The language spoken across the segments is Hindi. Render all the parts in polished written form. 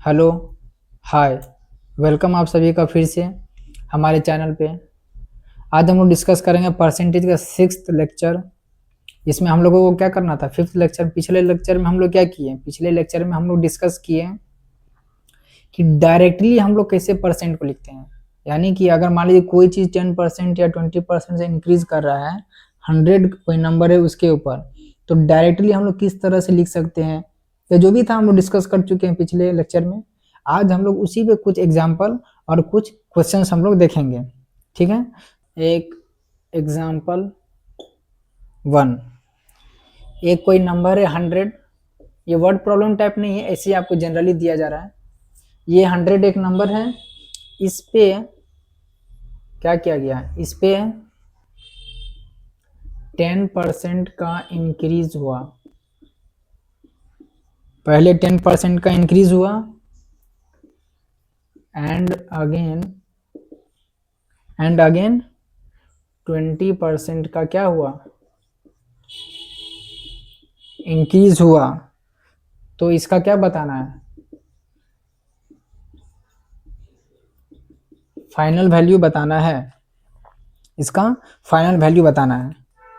हेलो, हाय, वेलकम आप सभी का फिर से हमारे चैनल पे। आज हम लोग डिस्कस करेंगे परसेंटेज का सिक्स्थ लेक्चर। इसमें हम लोगों को क्या करना था, फिफ्थ लेक्चर। पिछले लेक्चर में हम लोग क्या किए, पिछले लेक्चर में हम लोग डिस्कस किए कि डायरेक्टली हम लोग कैसे परसेंट को लिखते हैं। यानी कि अगर मान लीजिए कोई चीज़ 10% या 20% से इंक्रीज कर रहा है, 100 कोई नंबर है उसके ऊपर, तो डायरेक्टली हम लोग किस तरह से लिख सकते हैं, या जो भी था हम लोग डिस्कस कर चुके हैं पिछले लेक्चर में। आज हम लोग उसी पे कुछ एग्जाम्पल और कुछ क्वेश्चंस हम लोग देखेंगे। ठीक है, एक एग्जाम्पल 1। एक कोई नंबर है 100। ये वर्ड प्रॉब्लम टाइप नहीं है, ऐसे ही आपको जनरली दिया जा रहा है। ये 100 एक नंबर है, इस पे क्या किया गया, इस पे 10% का इंक्रीज हुआ। पहले 10% का इंक्रीज हुआ एंड अगेन 20% का क्या हुआ, इंक्रीज हुआ। तो इसका क्या बताना है, फाइनल वैल्यू बताना है। इसका फाइनल वैल्यू बताना है।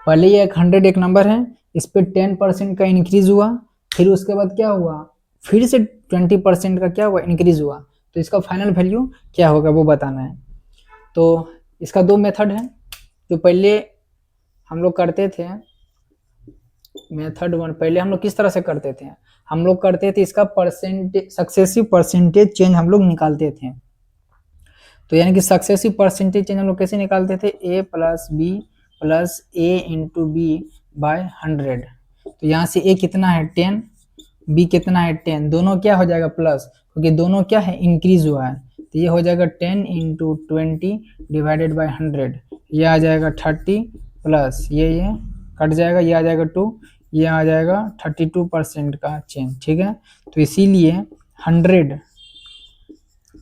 पहले ये 100 एक नंबर है, इस पे 10% का इंक्रीज हुआ, फिर उसके बाद क्या हुआ, फिर से 20% का क्या हुआ, इंक्रीज हुआ। तो इसका फाइनल वैल्यू क्या होगा वो बताना है। तो इसका दो मेथड है। जो पहले हम लोग करते थे, मेथड 1, पहले हम लोग किस तरह से करते थे, हम लोग करते थे इसका सक्सेसिव परसेंटेज चेंज हम लोग निकालते थे। तो यानी कि सक्सेसिव परसेंटेज चेंज हम लोग कैसे निकालते थे, a plus B plus A into B by 100। तो यहाँ से a कितना है 10, b कितना है 10, दोनों क्या हो जाएगा प्लस, क्योंकि दोनों क्या है इंक्रीज हुआ है। तो ये हो जाएगा 10 इंटू 20 डिवाइडेड बाई 100। ये आ जाएगा 30 प्लस ये कट जाएगा, ये आ जाएगा 2, ये आ जाएगा 32% का चेंज। ठीक है, तो इसीलिए 100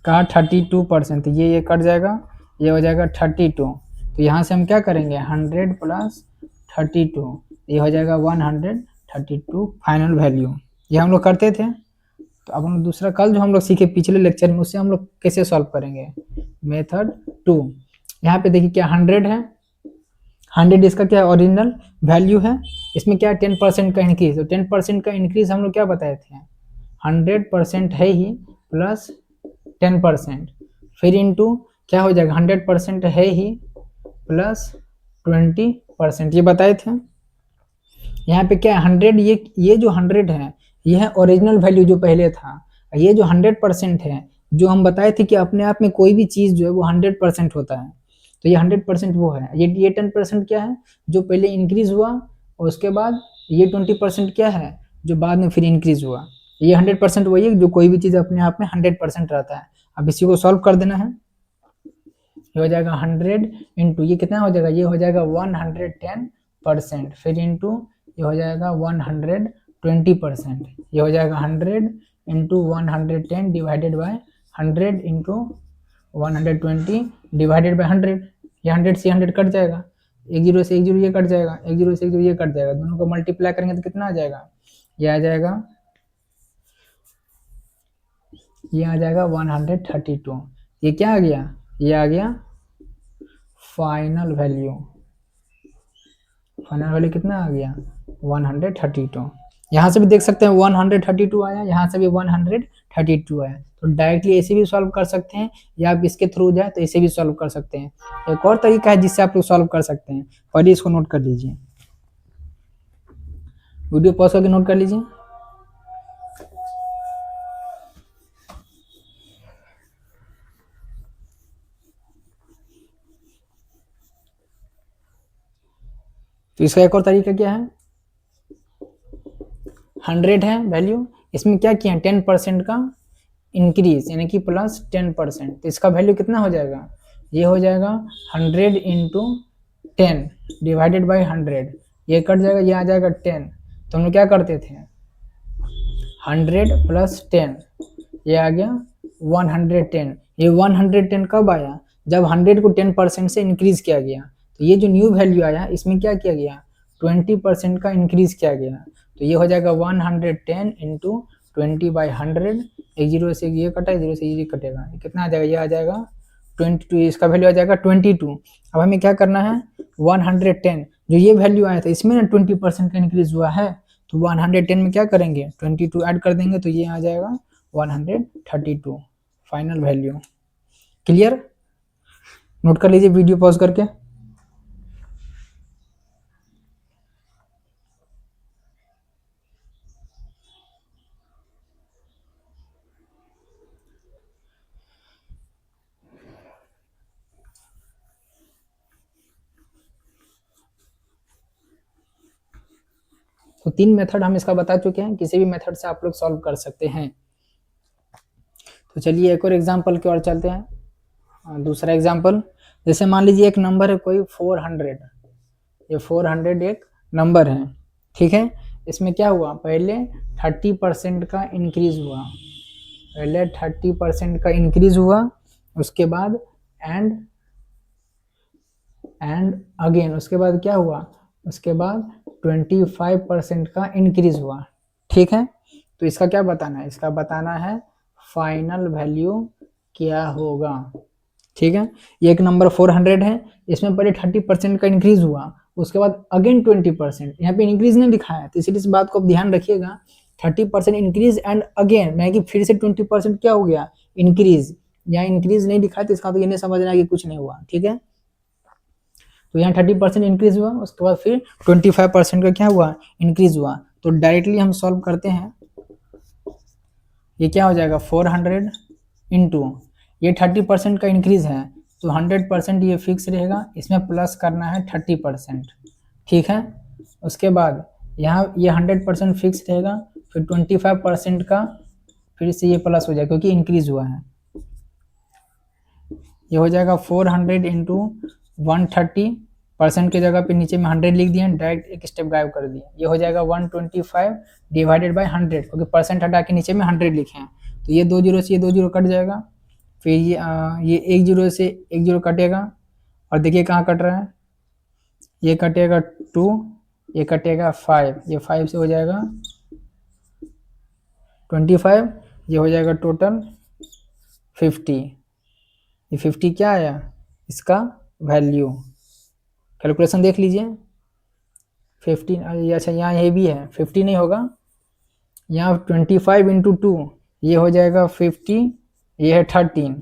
का 32%, ये कट जाएगा, ये हो जाएगा 32। तो यहाँ से हम क्या करेंगे, 100 प्लस 32, ये हो जाएगा 132 फाइनल वैल्यू। ये हम लोग करते थे। तो अब हम दूसरा कल जो हम लोग सीखे पिछले लेक्चर में, उससे हम लोग कैसे सॉल्व करेंगे, मेथड 2। यहाँ पे देखिए क्या 100 है, 100 इसका क्या ओरिजिनल वैल्यू है। इसमें क्या 10% का इंक्रीज, तो 10% का इंक्रीज हम लोग क्या बताए थे, 100% है ही प्लस 10%, फिर इंटू क्या हो जाएगा, 100% है ही प्लस 20%, ये बताए थे। यहाँ पे क्या है 100, ये जो 100 है ये है ओरिजिनल वैल्यू जो पहले था। ये जो 100% है, जो हम बताए थे कि अपने आप में कोई भी चीज़ जो है वो 100% होता है, तो ये 100% वो है। ये 10% क्या है, जो पहले इंक्रीज हुआ, और उसके बाद ये 20% क्या है, जो बाद में फिर इंक्रीज हुआ। ये 100% वही है जो कोई भी चीज़ अपने आप में 100% रहता है। अब इसी को सॉल्व कर देना है। ये हो जाएगा 100 इंटू ये कितना हो जाएगा, ये हो जाएगा 110%, फिर इंटू ये हो जाएगा 120%, ये हो जाएगा 100 into 110 divided by 100 into 120 divided by 100। ये 100 से 100 कट जाएगा, एक जीरो से एक जीरो ये कट जाएगा, एक जीरो से एक जीरो ये कट जाएगा, दोनों को मल्टीप्लाई करेंगे तो कितना आ जाएगा, ये आ जाएगा, ये आ जाएगा 132। ये क्या आ गया, ये आ गया फाइनल वैल्यू। फाइनल वैल्यू कितना आ गया 132। यहाँ से भी देख सकते हैं 132 आया, यहाँ से भी 132 आया। तो डायरेक्टली ऐसे भी सॉल्व कर सकते हैं, या आप इसके थ्रू जाए तो ऐसे भी सॉल्व कर सकते हैं। एक और तरीका है जिससे आप लोग सॉल्व कर सकते हैं, पहले इसको नोट कर लीजिए, वीडियो पॉज करके नोट कर लीजिए। तो इसका एक और तरीका क्या है, 100 है वैल्यू, इसमें क्या किया 10% का इंक्रीज, यानी कि प्लस 10%। तो इसका वैल्यू कितना हो जाएगा, ये हो जाएगा 100 इंटू 10 डिवाइडेड बाई 100, ये कट जाएगा, ये आ जाएगा 10। तो हम लोग क्या करते थे, 100 प्लस 10, ये आ गया 110। ये 110 कब आया, जब 100 को 10% से इंक्रीज किया गया। तो ये जो न्यू वैल्यू आया, इसमें क्या किया गया, 20% का इंक्रीज किया गया। तो ये हो जाएगा 110 इंटू 20 बाई 100, एक जीरो से ये कटा, जीरो से ये कटेगा, कितना आ जाएगा, ये आ जाएगा 22, इसका वैल्यू आ जाएगा 22। अब हमें क्या करना है 110, जो ये वैल्यू आया था इसमें ना 20% का इंक्रीज हुआ है, तो 110 में क्या करेंगे 22 ऐड कर देंगे, तो ये आ जाएगा 132 फाइनल वैल्यू। क्लियर, नोट कर लीजिए वीडियो पॉज करके। तो 3 मेथड हम इसका बता चुके हैं, किसी भी मेथड से आप लोग सॉल्व कर सकते हैं। तो चलिए एक और एग्जांपल की ओर चलते हैं। दूसरा एग्जांपल, जैसे मान लीजिए एक नंबर है कोई 400, ये 400 एक नंबर है, ठीक है। इसमें क्या हुआ, पहले 30% का इंक्रीज हुआ, पहले 30% का इंक्रीज हुआ, उसके बाद एंड अगेन, उसके बाद क्या हुआ, उसके बाद 25% का इंक्रीज हुआ, ठीक है। तो इसका क्या बताना है, इसका बताना है फाइनल वैल्यू क्या होगा, ठीक है। ये एक नंबर 400 है, इसमें पहले 30% का इंक्रीज हुआ, उसके बाद अगेन 20%, यहाँ पे इंक्रीज नहीं दिखाया, तो इसलिए इस बात को आप ध्यान रखिएगा, 30% इंक्रीज एंड अगेन, मैं कि फिर से 20% क्या हो गया इंक्रीज, यहाँ इंक्रीज नहीं दिखाया, तो इसका तो ये नहीं समझना कि कुछ नहीं हुआ, ठीक है। तो यहाँ 30% इंक्रीज हुआ, उसके बाद फिर 25% का क्या हुआ इंक्रीज हुआ। तो डायरेक्टली हम सॉल्व करते हैं, ये क्या हो जाएगा 400 इंटू ये 30% का इंक्रीज है, तो 100% ये फिक्स रहेगा, इसमें प्लस करना है 30%, ठीक है। उसके बाद यहाँ ये 100% फिक्स रहेगा, फिर 25% का फिर से ये प्लस हो जाएगा क्योंकि इंक्रीज हुआ है, ये हो जाएगा 400 इंटू 130% की जगह पे नीचे में 100 लिख दिए, डायरेक्ट एक स्टेप गायब कर दिए, ये हो जाएगा 125 डिवाइडेड बाय 100, क्योंकि परसेंट हटा के नीचे में 100 लिखे हैं, तो ये 2 जीरो से ये 2 जीरो कट जाएगा, फिर ये 1 जीरो से 1 जीरो कटेगा, और देखिए कहाँ कट रहा है, ये कटेगा 2, ये कटेगा 5, ये 5 से हो जाएगा 25, ये हो जाएगा टोटल 50, ये 50 क्या आया इसका वैल्यू, कैलकुलेशन देख लीजिए 15, अच्छा यहाँ ये भी है 50 नहीं होगा, यहाँ 25 इंटू 2 ये हो जाएगा 50, ये है 13,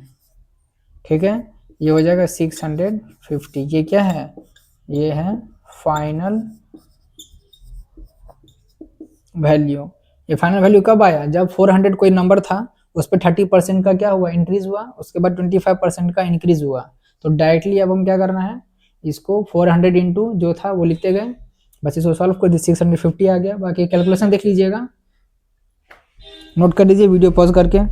ठीक है, ये हो जाएगा 650, ये क्या है, ये है फाइनल वैल्यू। ये फाइनल वैल्यू कब आया, जब 400 कोई नंबर था उस पर 30% का क्या हुआ इंक्रीज हुआ, उसके बाद 25% का इंक्रीज हुआ, तो डायरेक्टली अब हम क्या करना है, इसको 400 इंटू जो था वो लिखते गए, बस इसको सॉल्व कर दी 650 आ गया, बाकी कैलकुलेशन देख लीजिएगा, नोट कर लीजिए वीडियो पॉज करके।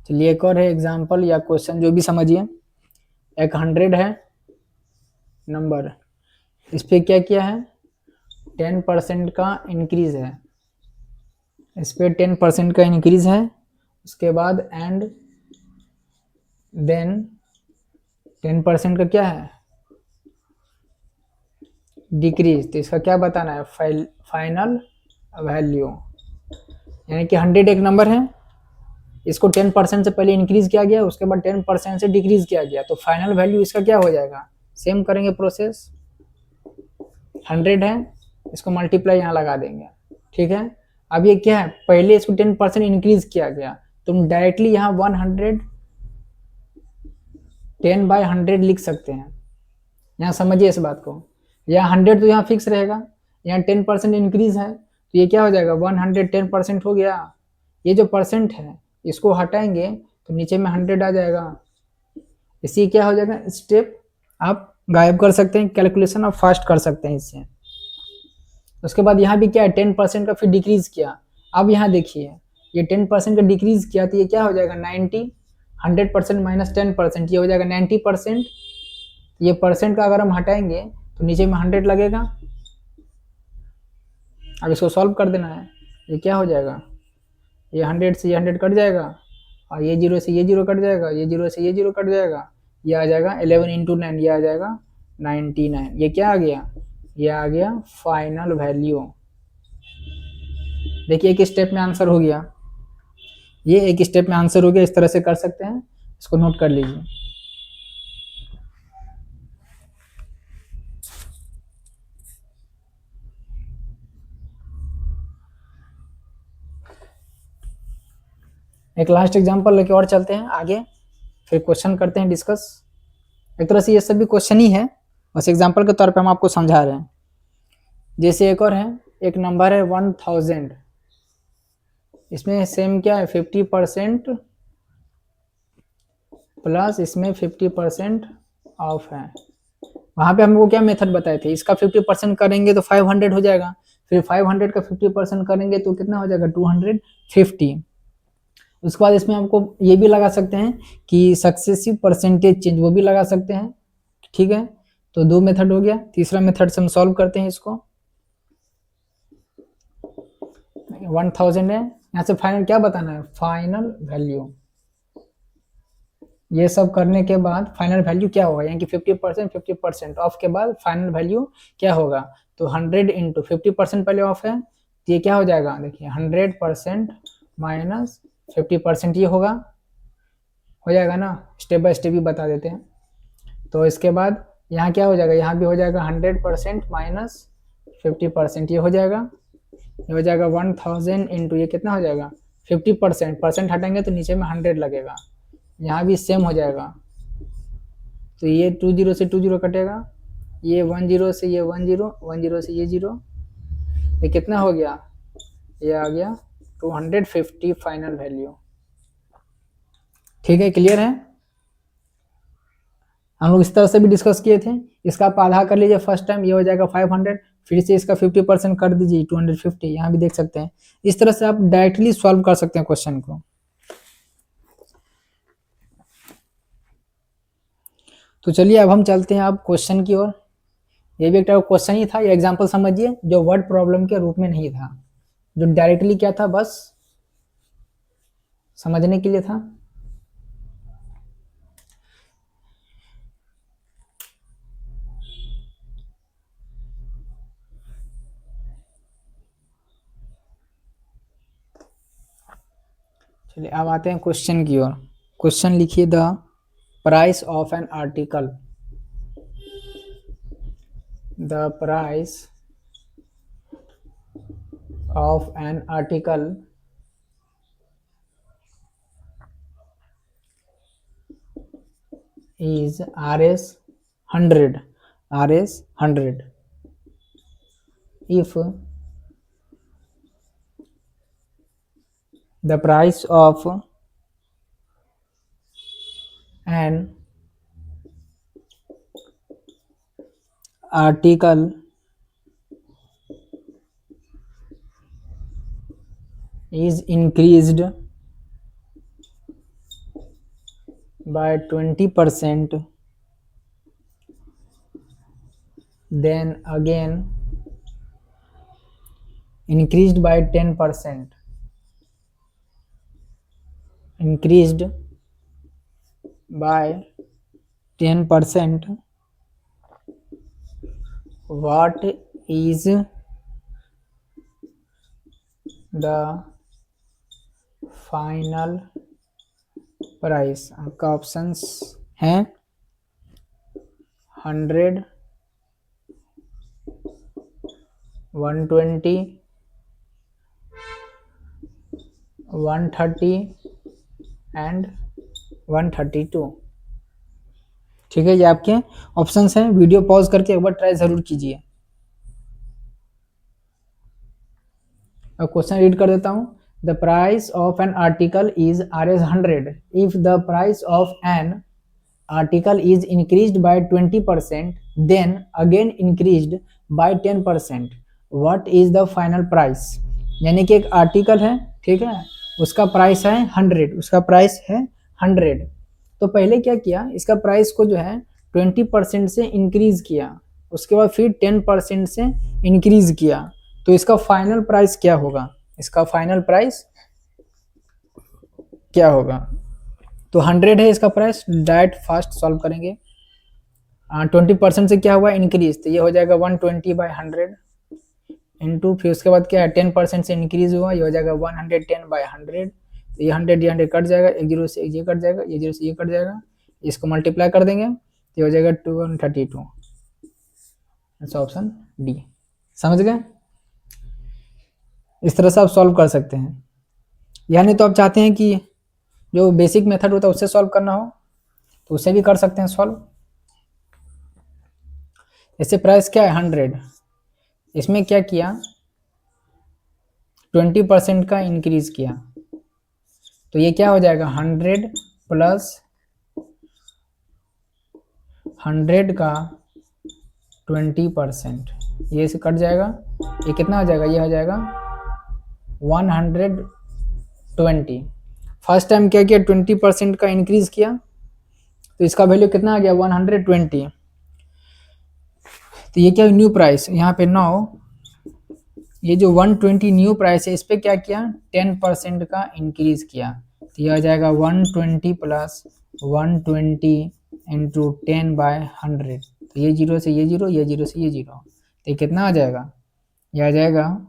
चलिए एक और है एग्जाम्पल या क्वेश्चन, जो भी समझिए, एक 100 है नंबर, इस पे क्या किया है 10% का इंक्रीज है, इस पे 10% का इंक्रीज है, उसके बाद एंड देन 10% का क्या है डिक्रीज, तो इसका क्या बताना है फाइनल वैल्यू, यानी कि 100 एक नंबर है, इसको 10% से पहले इंक्रीज किया गया, उसके बाद 10% से डिक्रीज किया गया, तो फाइनल वैल्यू इसका क्या हो जाएगा, सेम करेंगे प्रोसेस, 100 है, इसको मल्टीप्लाई यहाँ लगा देंगे, ठीक है। अब ये क्या है, पहले इसको 10% इंक्रीज किया गया, तुम डायरेक्टली यहाँ 10/100 लिख सकते हैं, यहाँ समझिए इस बात को, यहाँ 100 तो यहाँ फिक्स रहेगा, यहाँ 10% इंक्रीज है, तो ये क्या हो जाएगा 110% हो गया, ये जो परसेंट है इसको हटाएंगे तो नीचे में 100 आ जाएगा, इसी क्या हो जाएगा स्टेप आप गायब कर सकते हैं, कैलकुलेशन आप फास्ट कर सकते हैं इससे। उसके बाद यहाँ भी क्या है 10% का फिर डिक्रीज किया, अब यहाँ देखिए ये 10% का डिक्रीज किया, तो ये क्या हो जाएगा 90, 100% माइनस 10%, ये हो जाएगा 90%, ये परसेंट का अगर हम हटाएंगे तो नीचे में 100 लगेगा, अब इसको सॉल्व कर देना है। ये क्या हो जाएगा, ये 100 से ये 100 कट जाएगा, और ये 0 से ये 0 कट जाएगा, ये 0 से ये 0 कट जाएगा, ये आ जाएगा 11 इंटू 9, ये आ जाएगा 99। ये क्या आ गया, ये आ गया फाइनल वैल्यू। देखिए एक स्टेप में आंसर हो गया, ये एक स्टेप में आंसर हो गया। इस तरह से कर सकते हैं, इसको नोट कर लीजिए। एक लास्ट एग्जांपल लेके और चलते हैं आगे, फिर क्वेश्चन करते हैं डिस्कस। एक तरह से ये सब भी क्वेश्चन ही है, बस एग्जांपल के तौर पे हम आपको समझा रहे हैं। जैसे एक और है, एक नंबर है 1000, इसमें सेम क्या है 50% प्लस इसमें 50% ऑफ है। वहाँ पे हमको क्या मेथड बताए थे, इसका 50% करेंगे तो 500 हो जाएगा, फिर 500 का 50% करेंगे तो कितना हो जाएगा 250। उसके बाद इसमें हमको ये भी लगा सकते हैं कि सक्सेसिव परसेंटेज चेंज, वो भी लगा सकते हैं। ठीक है, तो दो मेथड हो गया। तीसरा मेथड से हम सॉल्व करते हैं इसको। 1000 है, यहाँ से फाइनल क्या बताना है, फाइनल वैल्यू। ये सब करने के बाद फाइनल वैल्यू क्या होगा, यानी कि 50% ऑफ के बाद फाइनल वैल्यू क्या होगा, तो 100 इंटू 50% पहले ऑफ है, तो ये क्या हो जाएगा, देखिए 100% माइनस 50% ये होगा, हो जाएगा ना। स्टेप बाय स्टेप भी बता देते हैं। तो इसके बाद यहाँ क्या हो जाएगा, यहाँ भी हो जाएगा 100% माइनस 50%, ये हो जाएगा, ये हो जाएगा 1000 इंटू ये कितना हो जाएगा 50%, हटाएंगे तो नीचे में 100 लगेगा, यहाँ भी सेम हो जाएगा। तो ये 20 से 20 कटेगा, ये 10 से ये 10, 10 से ये 0, ये कितना हो गया, ये आ गया 250 फाइनल वैल्यू। ठीक है, क्लियर है। हम लोग इस तरह से भी डिस्कस किए थे। इसका आप आधा कर लीजिए फर्स्ट टाइम, ये हो जाएगा 500, फिर से इसका 50% कर दीजिए 250, यहाँ भी देख सकते हैं। इस तरह से आप डायरेक्टली सॉल्व कर सकते हैं क्वेश्चन को। तो चलिए अब हम चलते हैं अब क्वेश्चन की ओर। ये भी एक टाइप क्वेश्चन ही था, ये एग्जांपल समझिए, जो वर्ड प्रॉब्लम के रूप में नहीं था, जो डायरेक्टली क्या था, बस समझने के लिए था। चलिए अब आते हैं क्वेश्चन की ओर। क्वेश्चन लिखिए, the price of an article, the price of an article is Rs 100, Rs 100 if the price of an article is increased by 20%, then again increased by 10%, increased by 10%, what is the final price. आपका ऑप्शंस हैं 100, 120, 130 एंड 132। ठीक है, ये आपके ऑप्शंस हैं। वीडियो पॉज करके एक बार ट्राई जरूर कीजिए। अब क्वेश्चन रीड कर देता हूँ। The price of an article is Rs 100. If the price of an article is increased by 20%, then again increased by 10%, what is the final price? यानी कि एक आर्टिकल है, ठीक है, उसका प्राइस है 100, उसका प्राइस है 100। तो पहले क्या किया, इसका प्राइस को जो है 20% से इंक्रीज किया, उसके बाद फिर 10% से इंक्रीज किया, तो तो इसका फाइनल प्राइस क्या होगा, इसका फाइनल प्राइस क्या होगा। तो 100 है इसका प्राइस, डायरेक्ट फास्ट सॉल्व करेंगे। 20% से क्या हुआ इंक्रीज, तो ये हो जाएगा 120/100 इंटू, फिर उसके बाद क्या है 10% से इंक्रीज हुआ, ये हो जाएगा 110/100। तो ये 100 ये 100 कट जाएगा, एक जीरो से ये कट जाएगा, ये जीरो से ये कट जाएगा, इसको मल्टीप्लाई कर देंगे तो ये हो जाएगा 232। Option D. समझ गए, इस तरह से आप सॉल्व कर सकते हैं। यानी तो आप चाहते हैं कि जो बेसिक मेथड होता है उससे सॉल्व करना हो तो उससे भी कर सकते हैं सॉल्व। इससे प्राइस क्या है 100, इसमें क्या किया 20% का इंक्रीज किया, तो ये क्या हो जाएगा 100 प्लस 100 का 20%, ये से कट जाएगा, ये कितना हो जाएगा, ये हो जाएगा 120। फर्स्ट टाइम क्या किया 20% का इंक्रीज किया, तो इसका वैल्यू कितना आ गया 120। तो ये क्या न्यू प्राइस, यहाँ पे 9, ये जो 120 न्यू प्राइस है इस पर क्या किया 10% का इंक्रीज किया, तो यह आ जाएगा 120 प्लस 120 इंटू 10/100। तो ये जीरो से ये जीरो, ये जीरो से ये जीरो, तो ये कितना आ जाएगा, यह आ जाएगा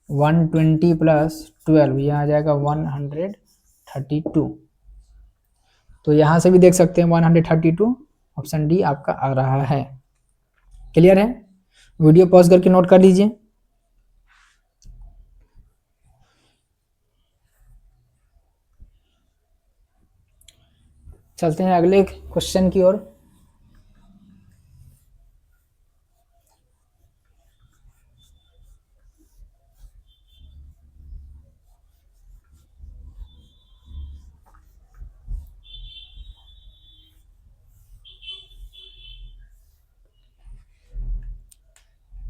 120 प्लस 12, यह आ जाएगा 132। तो यहाँ से भी देख सकते हैं 132, ऑप्शन डी आपका आ रहा है। क्लियर है, वीडियो पॉज करके नोट कर लीजिए। चलते हैं अगले क्वेश्चन की ओर।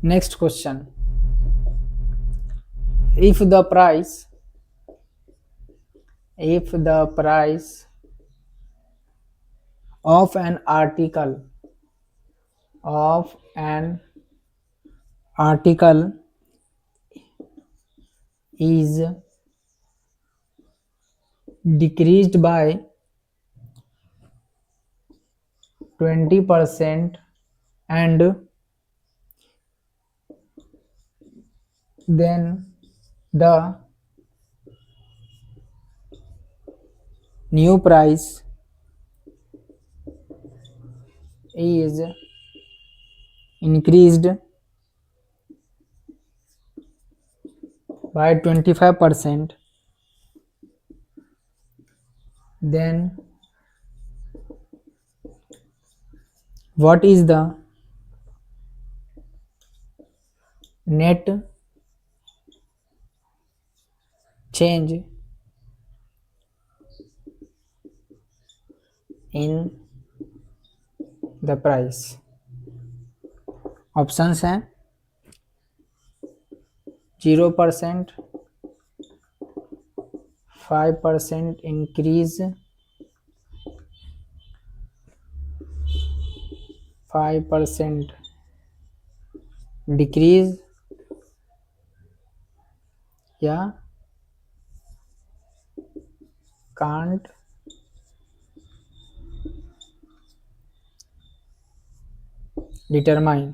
Next question, if the price of an article is decreased by 20% and then the new price is increased by 25%, then what is the net change in the price। Options हैं 0%, 5% इंक्रीज, 5% डिक्रीज या कांट डिटरमाइन।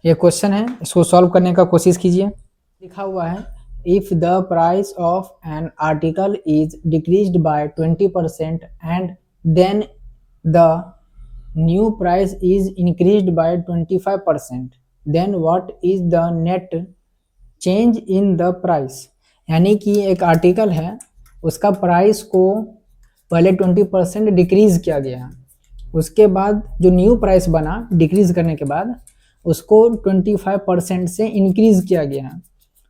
ये क्वेश्चन है, इसको सॉल्व करने का कोशिश कीजिए। लिखा हुआ है if the price of an article is decreased by 20% and then the new price is increased by 25%, then what is the net change in the price. यानी कि एक आर्टिकल है, उसका प्राइस को पहले 20% डिक्रीज किया गया, उसके बाद जो न्यू प्राइस बना डिक्रीज करने के बाद उसको 25% से इंक्रीज किया गया,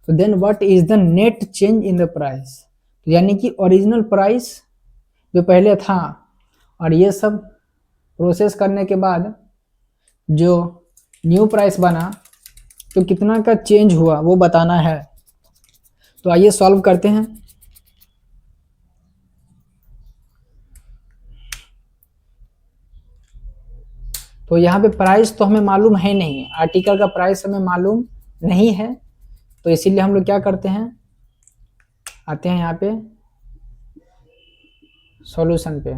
तो then what is the net change in the price. यानी कि ओरिजिनल प्राइस जो पहले था और ये सब प्रोसेस करने के बाद जो न्यू प्राइस बना तो कितना का चेंज हुआ वो बताना है। तो आइए सॉल्व करते हैं। तो यहाँ पे प्राइस तो हमें मालूम है नहीं, आर्टिकल का प्राइस हमें मालूम नहीं है, तो इसीलिए हम लोग क्या करते हैं, आते हैं यहाँ पे सॉल्यूशन पे।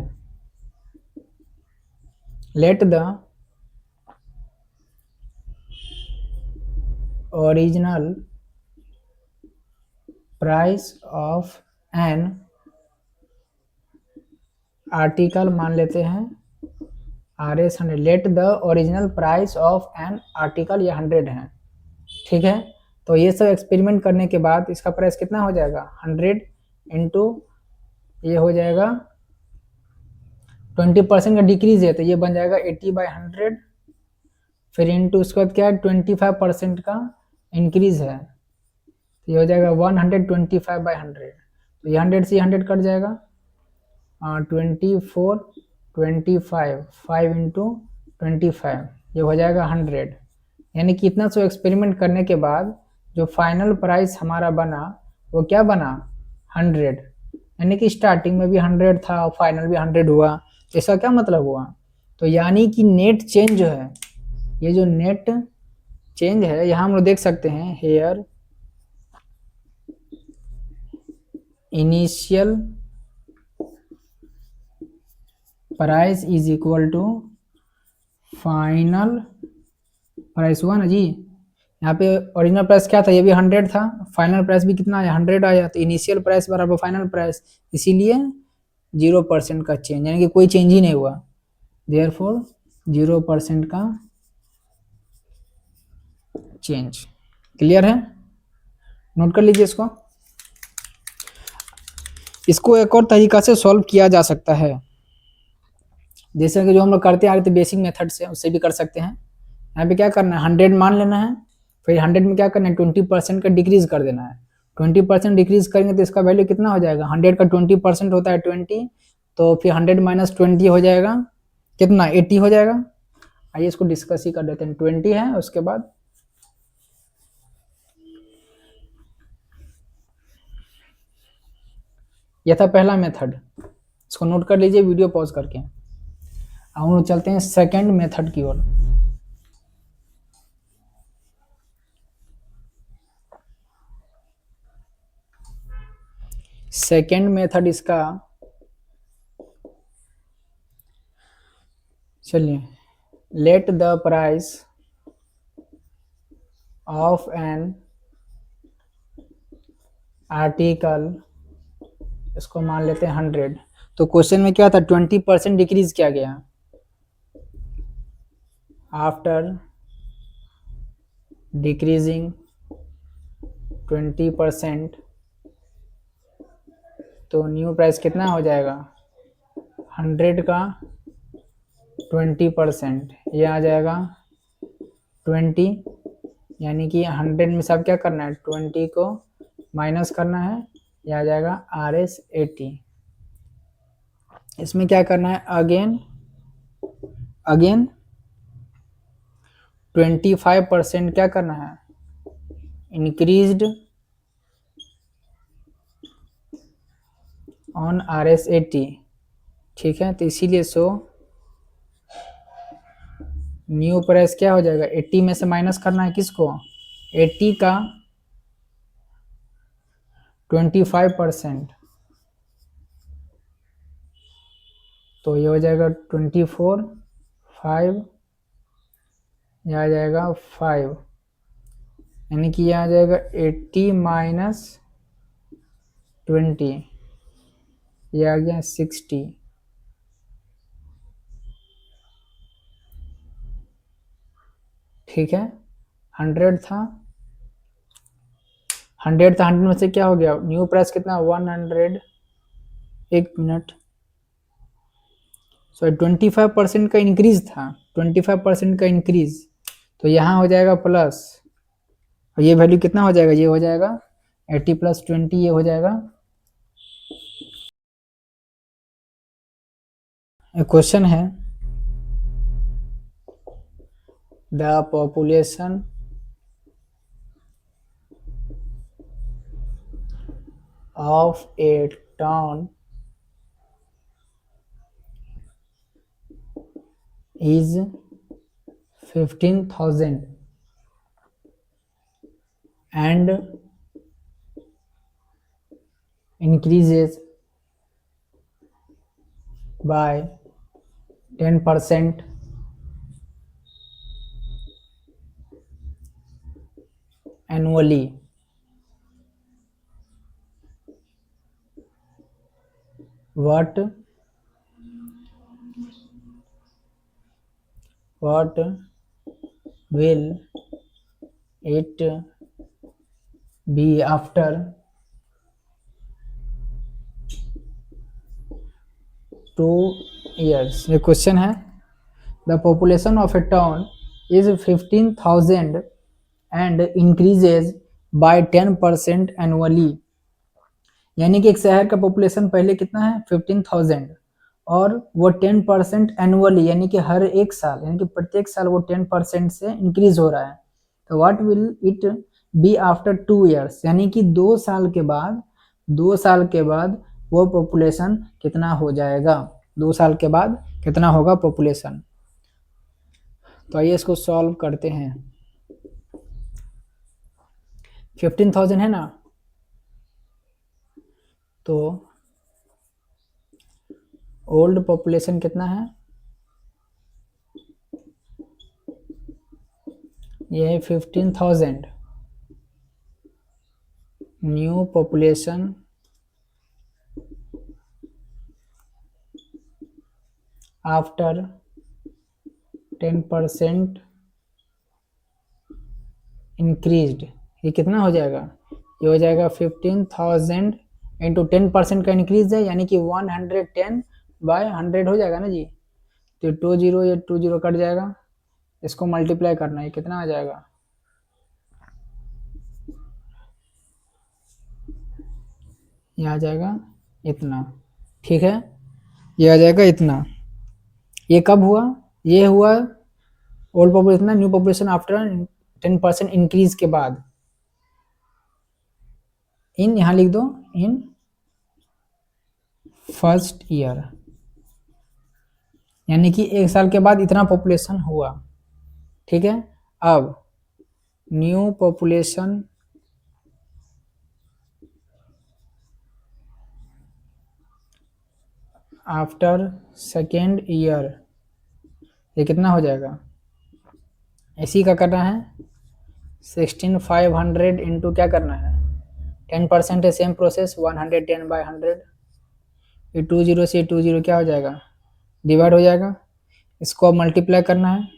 Let the original price of an article, मान लेते हैं RS 100, let the original price of an article, ये 100 है, ठीक है। तो ये सब एक्सपेरिमेंट करने के बाद इसका प्राइस कितना हो जाएगा, 100 इंटू ये हो जाएगा 20% का डिक्रीज है, तो ये बन जाएगा 80/100, फिर इंटू उसके बाद क्या है 25% का इंक्रीज है, तो ये हो जाएगा 125/100। तो ये 100 से 100 कट जाएगा, 24 25 5 इंटू 25, ये हो जाएगा 100। यानी कि इतना सो एक्सपेरिमेंट करने के बाद जो फाइनल प्राइस हमारा बना वो क्या बना, 100। यानी कि स्टार्टिंग में भी 100 था और फाइनल भी 100 हुआ, तो इसका क्या मतलब हुआ, तो यानी कि नेट चेंज जो है, ये जो नेट चेंज है यहाँ हम लोग देख सकते हैं, here initial price is equal to final price, हुआ ना जी। यहाँ पे ओरिजिनल प्राइस क्या था, ये भी 100 था, फाइनल प्राइस भी कितना आया, 100 आया, तो इनिशियल प्राइस बराबर फाइनल प्राइस, इसीलिए 0% का चेंज, यानी कि कोई चेंज ही नहीं हुआ, देयरफॉर 0% का चेंज। क्लियर है, नोट कर लीजिए इसको। इसको एक और तरीका से सॉल्व किया जा सकता है, जैसे कि जो हम लोग करते आ रहे थे बेसिक मेथड से, उससे भी कर सकते हैं। यहाँ पे क्या करना है, 100 मान लेना है, फिर 100 में क्या करना है 20% का डिक्रीज कर देना है। 20% डिक्रीज करेंगे तो इसका वैल्यू कितना हो जाएगा, 100 का 20% होता है 20, तो फिर 100 माइनस 20 हो जाएगा कितना, 80 हो जाएगा। आइए इसको डिस्कस ही कर देते हैं, 20 है, उसके बाद यह था पहला मेथड, इसको नोट कर लीजिए वीडियो पॉज करके। अब हम लोग चलते हैं सेकेंड मेथड की ओर। सेकेंड मेथड इसका, चलिए, let the price of an article, इसको मान लेते हैं 100। तो क्वेश्चन में क्या था, 20% डिक्रीज किया गया, आफ्टर डिक्रीजिंग 20%, तो न्यू प्राइस कितना हो जाएगा, 100 का 20%, ये आ जाएगा 20, यानी कि 100 में सब क्या करना है, 20 को माइनस करना है, ये आ जाएगा RS 80। इसमें क्या करना है, अगेन 25% क्या करना है, इंक्रीज्ड ऑन RS 80, ठीक है। तो इसीलिए सो न्यू प्राइस क्या हो जाएगा, 80 में से माइनस करना है किसको, 80 का 25%, तो ये हो जाएगा 24 5, ये आ जाएगा 5, यानी कि ये आ जाएगा 80 माइनस 20, ये आ गया 60। ठीक है, 100 था, 100 में से क्या हो गया, न्यू प्राइस कितना 100, एक मिनट, सॉरी 25% का इंक्रीज था, 25% का इंक्रीज, तो यहाँ हो जाएगा प्लस, और ये वैल्यू कितना हो जाएगा, ये हो जाएगा 80 + 20, ये हो जाएगा। क्वेश्चन है, the population of a town is 15,000 and increases by 10% annually. What will it be after 2 years? ये क्वेश्चन है. The population of a town is 15,000 and increases by 10% annually. यानी कि एक शहर का पॉपुलेशन पहले कितना है 15,000 और वो 10% एनुअली यानी कि हर एक साल यानी कि प्रत्येक साल वो 10% से इंक्रीज हो रहा है. तो what will it be after 2 years यानी कि 2 साल के बाद वो पॉपुलेशन कितना हो जाएगा. 2 साल के बाद कितना होगा पॉपुलेशन. तो आइए इसको सॉल्व करते हैं. 15,000 है ना, तो ओल्ड पॉपुलेशन कितना है, ये है 15,000. न्यू पॉपुलेशन आफ्टर 10% इंक्रीज्ड, ये कितना हो जाएगा, ये हो जाएगा 15,000 इंटू 10% का इंक्रीज है यानी कि 110/100 हो जाएगा ना जी. तो 20 या 20 कट जाएगा, इसको मल्टीप्लाई करना है, कितना आ जाएगा, ये आ जाएगा इतना. ठीक है, ये आ जाएगा इतना. ये कब हुआ, ये हुआ old population new population after 10% increase के बाद. इन यहाँ लिख दो, इन फर्स्ट ईयर यानी कि 1 साल के बाद इतना पॉपुलेशन हुआ. ठीक है, अब new population after second year, ये कितना हो जाएगा, इसी का करना है 16,500 इंटू क्या करना है 10% है, सेम प्रोसेस 110/100. ये 20 से 20 क्या हो जाएगा, डिवाइड हो जाएगा. इसको अब मल्टीप्लाई करना है,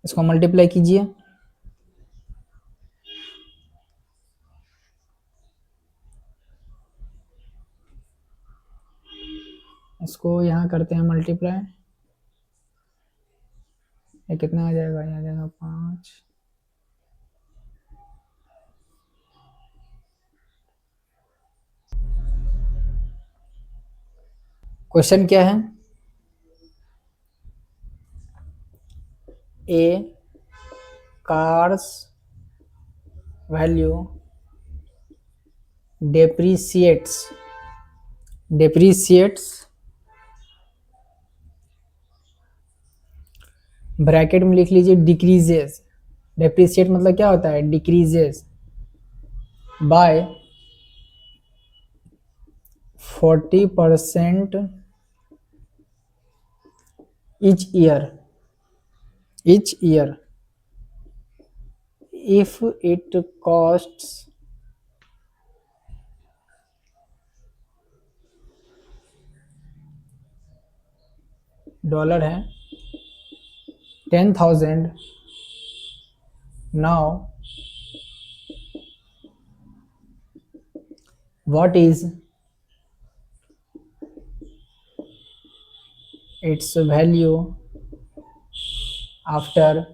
इसको मल्टीप्लाई कीजिए. इसको यहाँ करते हैं मल्टीप्लाई, ये कितना आ जाएगा, ये आ जाएगा 5. क्वेश्चन क्या है, ए कार्स वैल्यू डेप्रीशिएट्स ब्रैकेट में लिख लीजिए डिक्रीजेस. डेप्रीशिएट मतलब क्या होता है, decreases by 40% each year if it costs dollar है 10,000 now what is its value after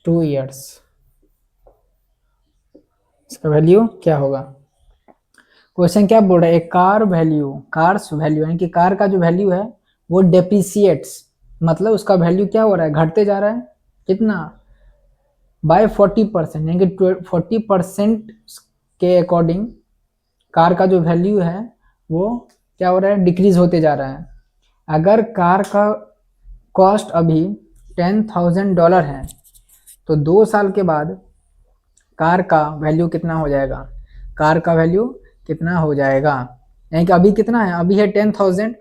2 years. इसका वैल्यू क्या होगा. क्वेश्चन क्या बोल रहा है, कार्स वैल्यू यानी कि कार का जो वैल्यू है वो डेप्रीशिएट्स मतलब उसका वैल्यू क्या हो रहा है, घटते जा रहा है. कितना, बाय 40% यानी कि 40% के अकॉर्डिंग कार का जो वैल्यू है वो क्या हो रहा है, डिक्रीज होते जा रहा है. अगर कार का कॉस्ट अभी $10,000 है तो 2 साल के बाद कार का वैल्यू कितना हो जाएगा, कार का वैल्यू कितना हो जाएगा, यानी कि अभी कितना है, अभी है 10,000,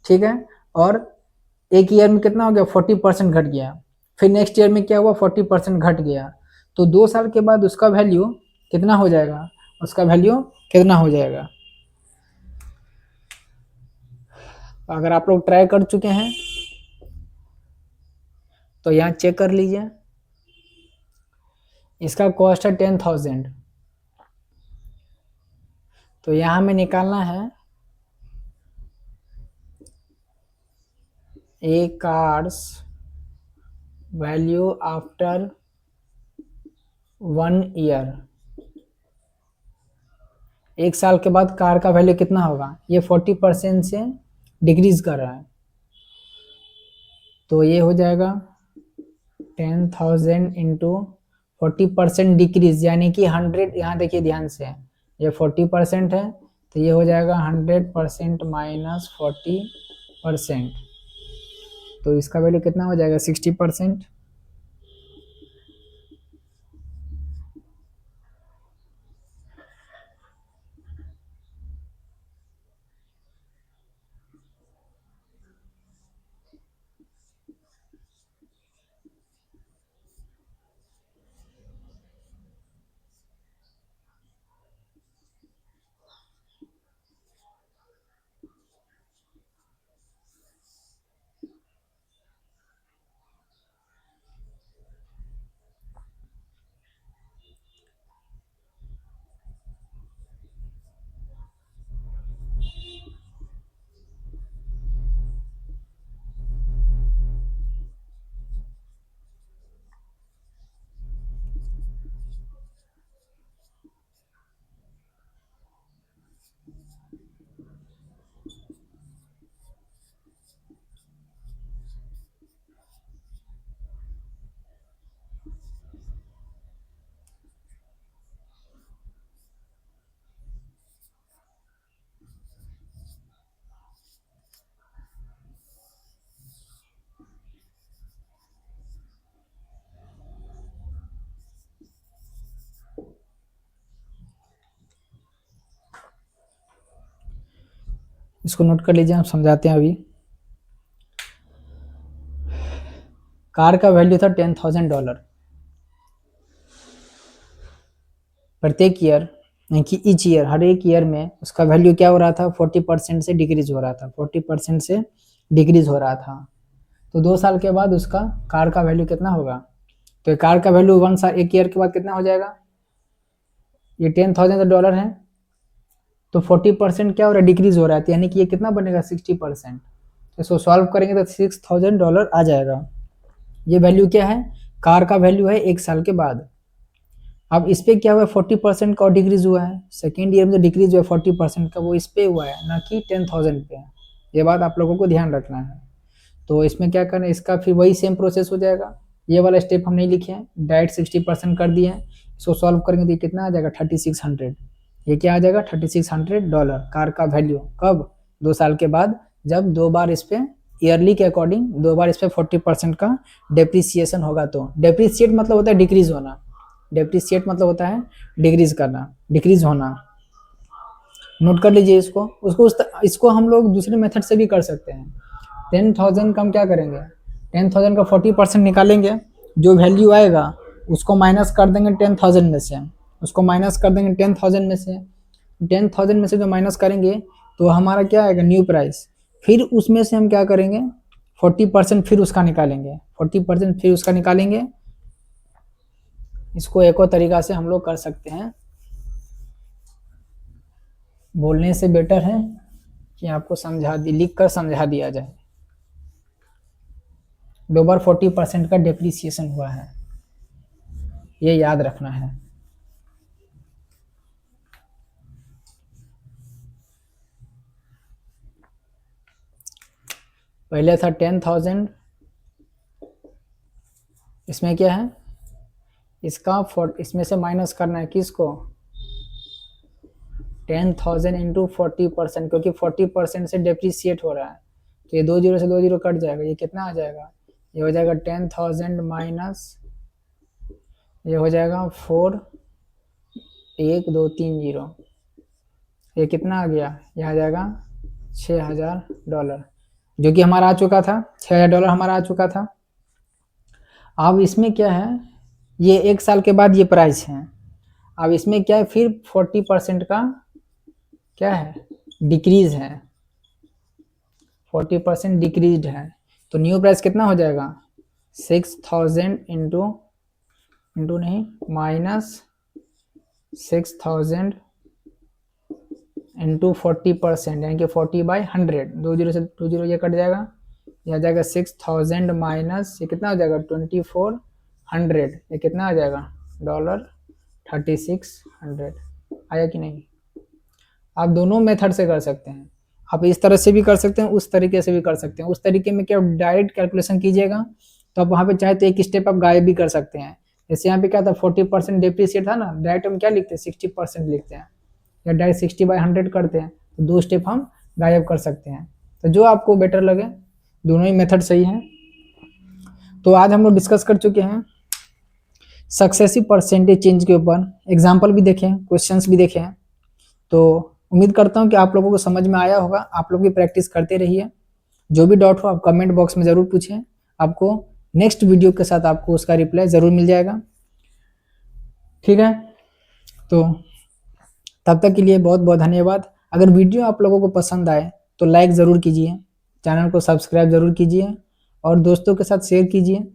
ठीक है, और एक ईयर में कितना हो गया 40% घट गया, फिर नेक्स्ट ईयर में क्या हुआ 40% घट गया, तो 2 साल के बाद उसका वैल्यू कितना हो जाएगा, उसका वैल्यू कितना हो जाएगा। अगर आप लोग ट्राई कर चुके हैं तो यहाँ चेक कर लीजिए, इसका कॉस्ट है 10,000, तो यहाँ हमें निकालना है ए कार्स वैल्यू आफ्टर 1 ईयर, 1 साल के बाद कार का वैल्यू कितना होगा, ये 40% से डिक्रीज कर रहा है, तो ये हो जाएगा 10,000 इंटू 40% डिक्रीज, यानी कि 100, यहाँ देखिए ध्यान से, ये 40% है, तो ये हो जाएगा 100% माइनस 40%, तो इसका वैल्यू कितना हो जाएगा 60%। इसको नोट कर लीजिए, हम समझाते हैं। अभी कार का वैल्यू था $10,000 प्रत्येक ईयर, यानी कि ईच ईयर, हर एक ईयर में उसका वैल्यू क्या हो रहा था 40% से डिक्रीज हो रहा था, 40% से डिक्रीज हो रहा था, तो 2 साल के बाद उसका कार का वैल्यू कितना होगा, तो कार का वैल्यू 1 साल, एक ईयर के बाद कितना हो जाएगा, ये $10,000 है, तो 40% क्या हो रहा है डिक्रीज हो रहा है, यानी कि ये कितना बनेगा 60%, इसको सॉल्व करेंगे तो $6,000 आ जाएगा। ये वैल्यू क्या है, कार का वैल्यू है 1 साल के बाद। अब इस पे क्या हुआ है 40% का डिक्रीज हुआ है, सेकेंड ईयर में जो डिक्रीज हुआ है 40% का वो इस पे हुआ है, ना कि 10,000 पे। ये बात आप लोगों को ध्यान रखना है। तो इसमें क्या करना है, इसका फिर वही सेम प्रोसेस हो जाएगा, ये वाला स्टेप हम नहीं लिखे हैं, डायरेक्ट 60% कर दिए हैं, इसको सॉल्व करेंगे तो ये कितना आ जाएगा 3600, ये क्या आ जाएगा $3600 कार का वैल्यू, कब, 2 साल के बाद, जब 2 बार इस पे ईयरली के अकॉर्डिंग 2 बार इस पे 40% का डेप्रिसिएशन होगा। तो डेप्रिसिएट मतलब होता है डिक्रीज होना, डेप्रिसिएट मतलब होता है डिक्रीज करना, डिक्रीज होना, नोट कर लीजिए इसको। इसको हम लोग दूसरे मेथड से भी कर सकते हैं। 10,000 का हम क्या करेंगे, 10,000 का 40% निकालेंगे, जो वैल्यू आएगा उसको माइनस कर देंगे 10,000 में से, उसको माइनस कर देंगे 10,000 में से, 10,000 में से जो माइनस करेंगे तो हमारा क्या आएगा न्यू प्राइस, फिर उसमें से हम क्या करेंगे 40% फिर उसका निकालेंगे, 40% फिर उसका निकालेंगे। इसको एक और तरीका से हम लोग कर सकते हैं, बोलने से बेटर है कि आपको लिख कर समझा दिया जाए। 2 बार 40% का डेप्रिसिएशन हुआ है, ये याद रखना है। पहले था 10,000, इसमें क्या है, इसमें से माइनस करना है किसको, 10,000 इंटू 40%, क्योंकि 40% से डेप्रिसिएट हो रहा है, तो ये 2 जीरो से 2 जीरो कट जाएगा, ये कितना आ जाएगा, ये हो जाएगा 10,000 माइनस ये हो जाएगा 4,1,2,3,0, ये कितना आ गया, ये आ जाएगा $6,000, जो कि हमारा आ चुका था, $6,000 हमारा आ चुका था। अब इसमें क्या है, ये 1 साल के बाद ये प्राइस है। अब इसमें क्या है, फिर 40% का क्या है, डिक्रीज है, 40% डिक्रीज है। तो न्यू प्राइस कितना हो जाएगा, 6,000 इंटू नहीं माइनस 6,000 इंटू 40%, यानी कि 40/100, 20 से 20 ये कट जाएगा, यह आ जाएगा 6,000 माइनस ये कितना हो जाएगा 2,400, ये कितना आ जाएगा $3,600। आया कि नहीं। आप दोनों मेथड से कर सकते हैं, आप इस तरह से भी कर सकते हैं, उस तरीके से भी कर सकते हैं। उस तरीके में क्या डायरेक्ट कैलकुलेशन कीजिएगा तो आप वहाँ पे चाहे तो एक स्टेप आप गायब भी कर सकते हैं। जैसे यहाँ पे क्या था 40% डिप्रिशिएट था ना, डायरेक्ट हम क्या लिखते हैं 60% लिखते हैं, या डायरेक्ट 60/100 करते हैं, तो 2 स्टेप हम गायब कर सकते हैं। तो जो आपको बेटर लगे, दोनों ही मेथड सही हैं। तो आज हम लोग डिस्कस कर चुके हैं सक्सेसिव परसेंटेज चेंज के ऊपर, एग्जाम्पल भी देखे हैं, क्वेश्चंस भी देखे हैं। तो उम्मीद करता हूँ कि आप लोगों को समझ में आया होगा। आप लोग भी प्रैक्टिस करते रहिए, जो भी डाउट हो आप कमेंट बॉक्स में ज़रूर पूछें, आपको नेक्स्ट वीडियो के साथ आपको उसका रिप्लाई ज़रूर मिल जाएगा। ठीक है, तो तब तक के लिए बहुत बहुत धन्यवाद। अगर वीडियो आप लोगों को पसंद आए तो लाइक ज़रूर कीजिए, चैनल को सब्सक्राइब ज़रूर कीजिए और दोस्तों के साथ शेयर कीजिए।